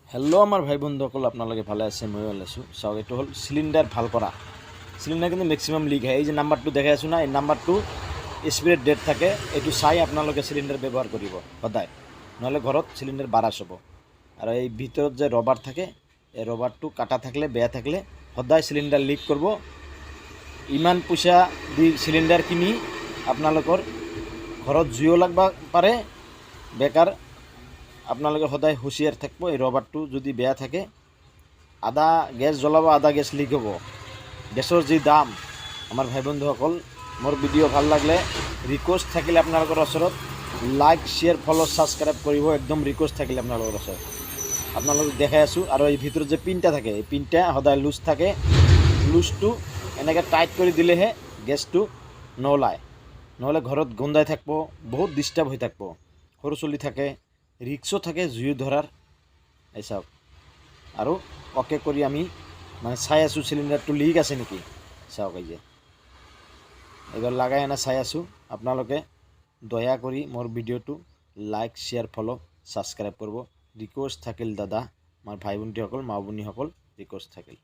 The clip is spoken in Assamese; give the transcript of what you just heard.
হেল্ল' আমাৰ ভাই বন্ধুসকল, আপোনালোকে ভালে আছে? ময়ো ভালে আছোঁ। চাওক, এইটো হ'ল চিলিণ্ডাৰ ভাল কৰা। চিলিণ্ডাৰ কিন্তু মেক্সিমাম লিক হয়। এই যে নাম্বাৰটো দেখাই আছোঁ না, এই নাম্বাৰটো এক্সপায়াৰ ডেট থাকে। এইটো চাই আপোনালোকে চিলিণ্ডাৰ ব্যৱহাৰ কৰিব সদায়, নহ'লে ঘৰত চিলিণ্ডাৰ বাৰাছ হ'ব। আৰু এই ভিতৰত যে ৰবাৰ থাকে, এই ৰবাৰটো কাটা থাকিলে, বেয়া থাকিলে সদায় চিলিণ্ডাৰ লিক কৰিব। ইমান পইচা দি চিলিণ্ডাৰ কিনি আপোনালোকৰ ঘৰত জুইও লাগব পাৰে। বেকাৰ আপোনালোকে সদায় হুঁচিয়াৰ থাকিব। এই ৰবাৰটো যদি বেয়া থাকে, আধা গেছ জ্বলাব, আধা গেছ লিক হ'ব। গেছৰ যি দাম, আমাৰ ভাই বন্ধুসকল, মোৰ ভিডিঅ' ভাল লাগিলে ৰিকুৱেষ্ট থাকিলে আপোনালোকৰ ওচৰত লাইক, শ্বেয়াৰ, ফ'ল', ছাবস্ক্ৰাইব কৰিব। একদম ৰিকুৱেষ্ট থাকিলে আপোনালোকৰ ওচৰত। আপোনালোকক দেখাই আছোঁ। আৰু এই ভিতৰত যে পিনটা থাকে, এই পিনটা সদায় লুজ থাকে। লুজটো এনেকৈ টাইট কৰি দিলেহে গেছটো নোলায়, নহ'লে ঘৰত গোন্ধাই থাকিব, বহুত ডিষ্টাৰ্ব হৈ থাকিব। সৰু চলি থাকে, ৰিক্সো থাকে জুই ধৰাৰ। এই চাওক, আৰু অ'কে কৰি আমি মানে চাই আছোঁ চিলিণ্ডাৰটো লিক আছে নেকি। চাওক, এই যে এইবাৰ লাগাই আনা চাই আছোঁ। আপোনালোকে দয়া কৰি মোৰ ভিডিঅ'টো লাইক, শ্বেয়াৰ, ফ'ল', ছাবস্ক্ৰাইব কৰিব। ৰিকুৱেষ্ট থাকিল দাদা, আমাৰ ভাই ভণ্টিসকল, মা ভনীসকল, ৰিকুৱেষ্ট থাকিল।